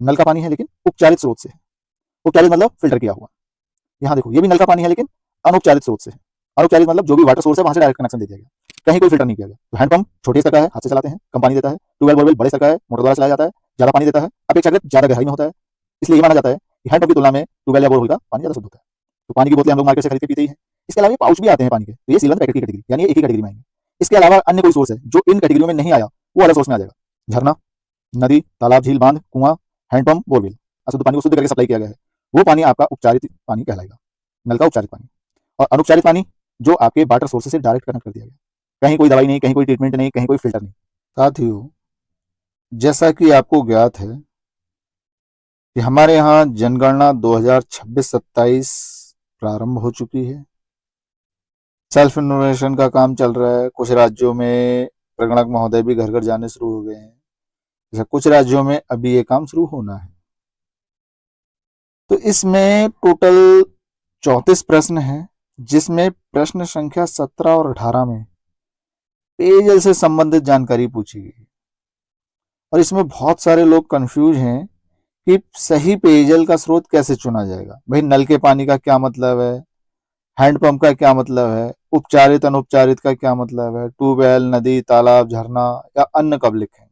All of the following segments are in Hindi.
नल का पानी है लेकिन उपचारित स्रोत से है। उपचारित मतलब फिल्टर किया हुआ। यहाँ देखो ये भी नल का पानी है लेकिन अनौपचारित स्रोत से है। अनौपचारित मतलब जो भी वाटर सोर्स है वहां से डायरेक्ट कनेक्शन दे दिया गया, कहीं कोई फिल्टर नहीं किया गया। तो हैंडपंप छोटे स्तर का है, हाथ से चलाते हैं, कम पानी देता है। ट्यूबवेल बोरवेल बड़े स्तर का है, मोटर द्वारा चलाया जाता है, ज्यादा पानी देता है, अपेक्षाकृत ज्यादा गहराई में होता है। इसलिए ये माना जाता है कि हैंडपंप की तुलना में ट्यूबवेल या बोरवेल का पानी ज्यादा शुद्ध होता है। तो पानी की बोतलें हम लोग मार्केट से खरीद के पीते ही हैं। इसके अलावा पाउच भी आते हैं पानी के, तो ये सीलबंद पैकेट की कैटेगरी यानी एक ही कैटेगरी में आएंगे। इसके अलावा अन्य कोई सोर्स है जो इन कैटेगरियों में नहीं आया वो अलग सोर्स में आ जाएगा। झरना, नदी, तालाब, झील, बांध, कुआं, हैंडपंप, बोरवेल, अशुद्ध पानी को शुद्ध करके सप्लाई किया गया है, वो पानी आपका उपचारित पानी कहलाएगा, नल का उपचारित पानी। और अनुपचारित पानी जो आपके वाटर सोर्सेज से डायरेक्ट कनेक्ट कर दिया गया, कहीं कोई दवाई नहीं, कहीं कोई ट्रीटमेंट नहीं, कहीं कोई फिल्टर नहीं। साथियों, जैसा कि आपको ज्ञात है कि हमारे यहाँ जनगणना 2026-27 प्रारंभ हो चुकी है। सेल्फ इन्फॉर्मेशन का काम चल रहा है। कुछ राज्यों में प्रगणक महोदय भी घर घर जाने शुरू हो गए हैं, जैसे कुछ राज्यों में अभी ये काम शुरू होना है। तो इसमें टोटल 34 प्रश्न हैं, जिसमें प्रश्न संख्या 17 और 18 में पेयजल से संबंधित जानकारी पूछी गई। और इसमें बहुत सारे लोग कंफ्यूज हैं कि सही पेयजल का स्रोत कैसे चुना जाएगा। भाई नल के पानी का क्या मतलब है, हैंडपंप का क्या मतलब है, उपचारित अनुपचारित का क्या मतलब है, ट्यूबवेल, नदी, तालाब, झरना या अन्य कब लिखेंगे।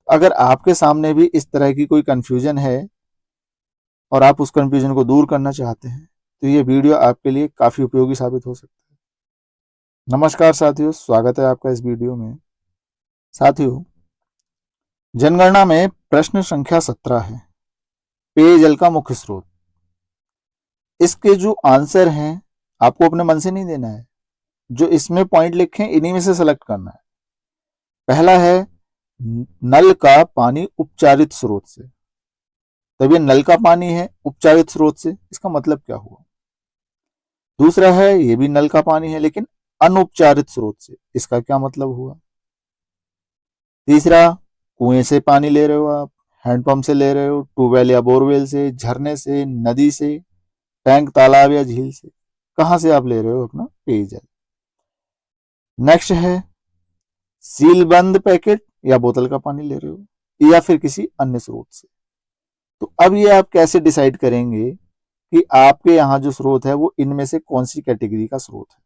अगर आपके सामने भी इस तरह की कोई कंफ्यूजन है और आप उस कंफ्यूजन को दूर करना चाहते हैं तो ये वीडियो आपके लिए काफी उपयोगी साबित हो सकता है। नमस्कार साथियों, स्वागत है आपका इस वीडियो में। साथियों, जनगणना में प्रश्न संख्या 17 है, पेयजल का मुख्य स्रोत। इसके जो आंसर हैं आपको अपने मन से नहीं देना है, जो इसमें पॉइंट लिखे हैं इन्हीं में से सेलेक्ट करना है। पहला है नल का पानी उपचारित स्रोत से, तब ये नल का पानी है उपचारित स्रोत से, इसका मतलब क्या हुआ। दूसरा है ये भी नल का पानी है लेकिन अनउपचारित स्रोत से, इसका क्या मतलब हुआ। तीसरा, कुएं से पानी ले रहे हो आप, हैंडपंप से ले रहे हो, ट्यूबवेल या बोरवेल से, झरने से, नदी से, टैंक, तालाब या झील से, कहां से आप ले रहे हो अपना पेयजल। नेक्स्ट है सीलबंद पैकेट या बोतल का पानी ले रहे हो या फिर किसी अन्य स्रोत से। तो अब ये आप कैसे डिसाइड करेंगे कि आपके यहाँ जो स्रोत है वो इनमें से कौन सी कैटेगरी का स्रोत है।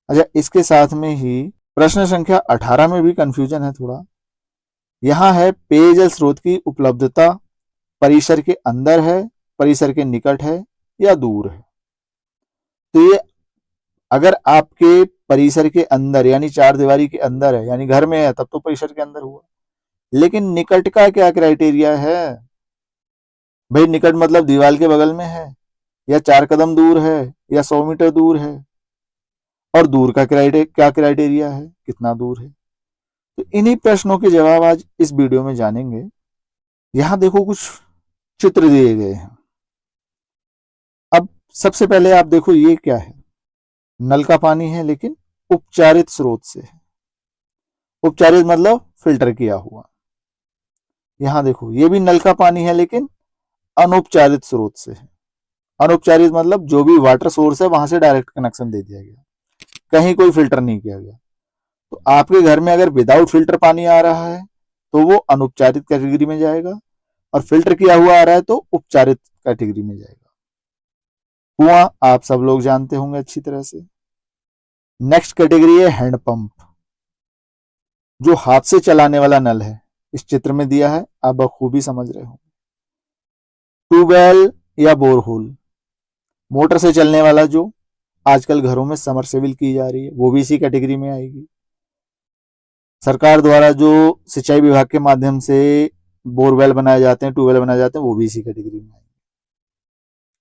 अच्छा, इसके साथ में ही प्रश्न संख्या 18 में भी कंफ्यूजन है थोड़ा। यहाँ है पेयजल स्रोत की उपलब्धता परिसर के अंदर है, परिसर के निकट है या दूर है। तो ये अगर आपके परिसर के अंदर यानी चार दीवारी के अंदर है यानी घर में है तब तो परिसर के अंदर हुआ, लेकिन निकट का क्या क्राइटेरिया है। भाई निकट मतलब दीवार के बगल में है या 4 कदम दूर है या 100 मीटर दूर है, और दूर का क्या क्राइटेरिया है, कितना दूर है। तो इन्हीं प्रश्नों के जवाब आज इस वीडियो में जानेंगे। यहां देखो कुछ चित्र दिए गए हैं। अब सबसे पहले आप देखो ये क्या है, नल का पानी है लेकिन उपचारित स्रोत से है। उपचारित मतलब फिल्टर किया हुआ। यहां देखो ये भी नल का पानी है लेकिन अनउपचारित स्रोत से है। अनउपचारित मतलब जो भी वाटर सोर्स है वहां से डायरेक्ट कनेक्शन दे दिया गया, कहीं कोई फिल्टर नहीं किया गया। तो आपके घर में अगर विदाउट फिल्टर पानी आ रहा है तो वो अनउपचारित कैटेगरी में जाएगा, और फिल्टर किया हुआ आ रहा है तो उपचारित कैटेगरी में जाएगा। कुआं आप सब लोग जानते होंगे अच्छी तरह से। नेक्स्ट कैटेगरी है हैंडपंप, जो हाथ से चलाने वाला नल है, इस चित्र में दिया है, आप बखूबी समझ रहे हो। ट्यूबवेल या बोरहोल, मोटर से चलने वाला जो आजकल घरों में समरसेबल की जा रही है वो भी इसी कैटेगरी में आएगी। सरकार द्वारा जो सिंचाई विभाग के माध्यम से बोरवेल बनाए जाते हैं, ट्यूबवेल बनाए जाते हैं, वो भी इसी कैटेगरी में आएंगे।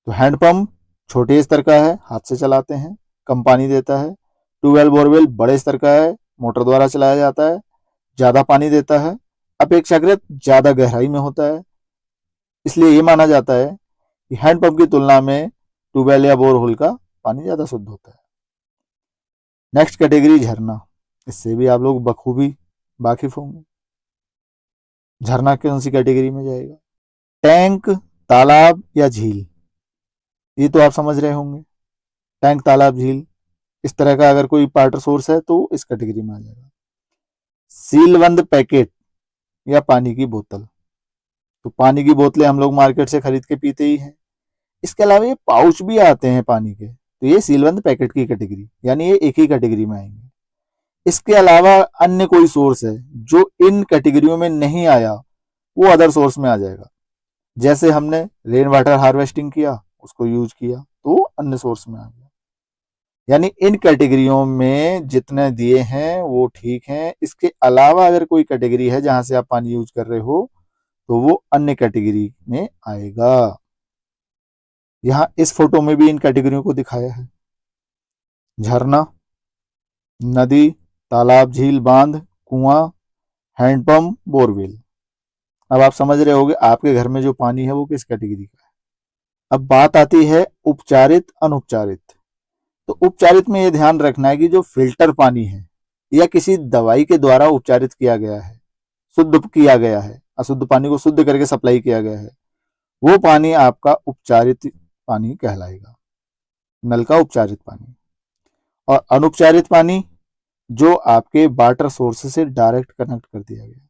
तो हैंडपंप छोटे स्तर का है, हाथ से चलाते हैं, कम पानी देता है। ट्यूबवेल बोरवेल बड़े स्तर का है, मोटर द्वारा चलाया जाता है, ज्यादा पानी देता है, अपेक्षाकृत ज्यादा गहराई में होता है। इसलिए ये माना जाता है कि हैंडपंप की तुलना में ट्यूबवेल या बोरहोल का पानी ज्यादा शुद्ध होता है। नेक्स्ट कैटेगरी झरना, इससे भी आप लोग बखूबी वाकिफ होंगे। झरना कौन सी कैटेगरी में जाएगा। टैंक, तालाब या झील, ये तो आप समझ रहे होंगे। टैंक, तालाब, झील, इस तरह का अगर कोई वाटर सोर्स है तो इस कैटेगरी में आ जाएगा। सीलबंद पैकेट या पानी की बोतल, तो पानी की बोतलें हम लोग मार्केट से खरीद के पीते ही हैं। इसके अलावा ये पाउच भी आते हैं पानी के, तो ये सीलबंद पैकेट की कैटेगरी, यानी ये एक ही कैटेगरी में आएंगे। इसके अलावा अन्य कोई सोर्स है जो इन कैटेगरियों में नहीं आया, वो अदर सोर्स में आ जाएगा। जैसे हमने रेन वाटर हार्वेस्टिंग किया, उसको यूज किया, तो अन्य सोर्स में आ गया। यानी इन कैटेगरियों में जितने दिए हैं वो ठीक हैं। इसके अलावा अगर कोई कैटेगरी है जहां से आप पानी यूज कर रहे हो, तो वो अन्य कैटेगरी में आएगा। यहां इस फोटो में भी इन कैटेगरियों को दिखाया है। झरना, नदी, तालाब, झील, बांध, कुआं, हैंडपंप, बोरवेल। अब आप समझ रहे होगे आपके घर में जो पानी है वो किस कैटेगरी का है। अब बात आती है उपचारित अनुपचारित। तो उपचारित में ये ध्यान रखना है कि जो फिल्टर पानी है या किसी दवाई के द्वारा उपचारित किया गया है, शुद्ध किया गया है, अशुद्ध पानी को शुद्ध करके सप्लाई किया गया है, वो पानी आपका उपचारित पानी कहलाएगा, नल का उपचारित पानी। और अनुपचारित पानी जो आपके वाटर सोर्स से डायरेक्ट कनेक्ट कर दिया गया,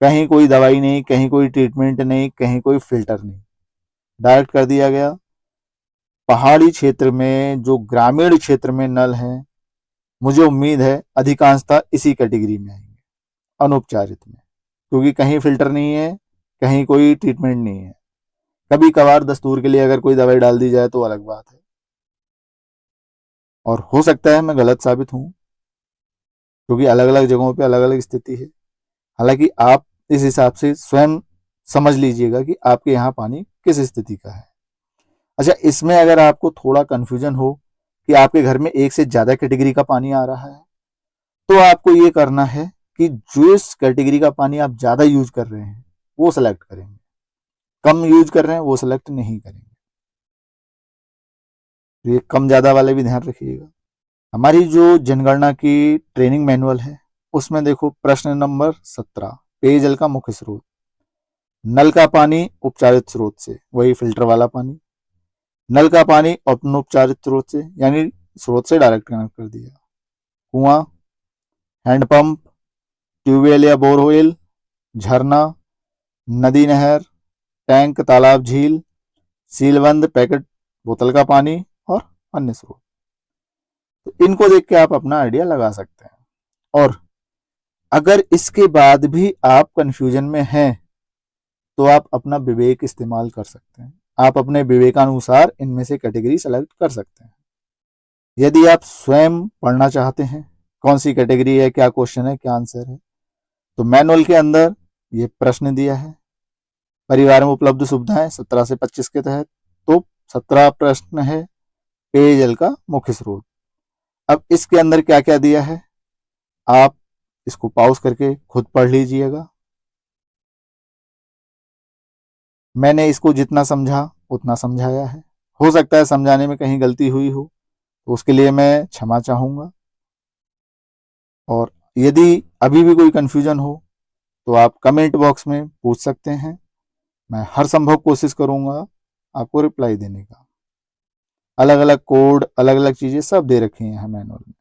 कहीं कोई दवाई नहीं, कहीं कोई ट्रीटमेंट नहीं, कहीं कोई फिल्टर नहीं, डायरेक्ट कर दिया गया। पहाड़ी क्षेत्र में, जो ग्रामीण क्षेत्र में नल हैं, मुझे उम्मीद है अधिकांशतः इसी कैटेगरी में आएंगे, अनुपचारित में, क्योंकि कहीं फिल्टर नहीं है, कहीं कोई ट्रीटमेंट नहीं है। कभी कभार दस्तूर के लिए अगर कोई दवाई डाल दी जाए तो अलग बात है, और हो सकता है मैं गलत साबित हूं, क्योंकि अलग अलग जगहों पे अलग अलग स्थिति है। हालांकि आप इस हिसाब से स्वयं समझ लीजिएगा कि आपके यहाँ पानी किस स्थिति का है। अच्छा, इसमें अगर आपको थोड़ा कंफ्यूजन हो कि आपके घर में एक से ज्यादा कैटेगरी का पानी आ रहा है, तो आपको ये करना है कि जिस कैटेगरी का पानी आप ज्यादा यूज कर रहे हैं वो सेलेक्ट करेंगे, कम यूज कर रहे हैं वो सेलेक्ट नहीं करेंगे। तो ये कम ज्यादा वाले भी ध्यान रखिएगा। हमारी जो जनगणना की ट्रेनिंग मैनुअल है, उसमें देखो प्रश्न नंबर 17, पेयजल का मुख्य स्रोत। नल का पानी उपचारित स्रोत से, वही फिल्टर वाला पानी। नल का पानी अनुपचारित स्रोत से, यानी स्रोत से डायरेक्ट कनेक्ट कर दिया। कुआं, हैंडपंप, ट्यूबवेल या बोरवेल, झरना, नदी नहर, टैंक, तालाब, झील, सीलबंद पैकेट बोतल का पानी और अन्य स्रोत। तो इनको देख के आप अपना आइडिया लगा सकते हैं। और अगर इसके बाद भी आप कंफ्यूजन में हैं, तो आप अपना विवेक इस्तेमाल कर सकते हैं। आप अपने विवेकानुसार इनमें से कैटेगरी सेलेक्ट कर सकते हैं। यदि आप स्वयं पढ़ना चाहते हैं कौन सी कैटेगरी है, क्या क्वेश्चन है, क्या आंसर है, तो मैनुअल के अंदर ये प्रश्न दिया है। परिवार में उपलब्ध सुविधाएं 17 से 25 के तहत, तो 17 प्रश्न है पेयजल का मुख्य स्रोत। अब इसके अंदर क्या क्या दिया है आप इसको पॉज करके खुद पढ़ लीजिएगा। मैंने इसको जितना समझा उतना समझाया है। हो सकता है समझाने में कहीं गलती हुई हो, तो उसके लिए मैं क्षमा चाहूंगा। और यदि अभी भी कोई कंफ्यूजन हो तो आप कमेंट बॉक्स में पूछ सकते हैं। मैं हर संभव कोशिश करूंगा आपको रिप्लाई देने का। अलग अलग कोड, अलग अलग चीजें सब दे रखी हैं मैनुअल में।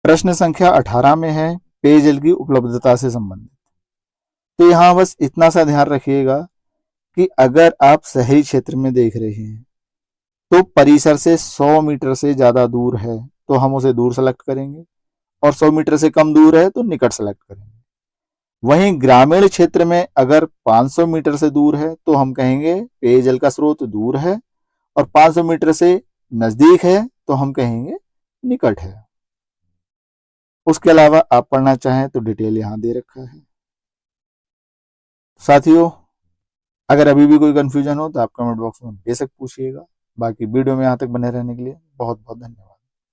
प्रश्न संख्या 18 में है पेयजल की उपलब्धता से संबंधित। तो यहां बस इतना सा ध्यान रखिएगा कि अगर आप शहरी क्षेत्र में देख रहे हैं तो परिसर से 100 मीटर से ज्यादा दूर है तो हम उसे दूर सेलेक्ट करेंगे, और 100 मीटर से कम दूर है तो निकट सेलेक्ट करेंगे। वहीं ग्रामीण क्षेत्र में अगर 500 मीटर से दूर है तो हम कहेंगे पेयजल का स्रोत दूर है, और 500 मीटर से नजदीक है तो हम कहेंगे निकट है। उसके अलावा आप पढ़ना चाहें तो डिटेल यहां दे रखा है। साथियों, अगर अभी भी कोई कंफ्यूजन हो तो आप कमेंट बॉक्स में बेशक पूछिएगा। बाकी वीडियो में यहां तक बने रहने के लिए बहुत बहुत धन्यवाद।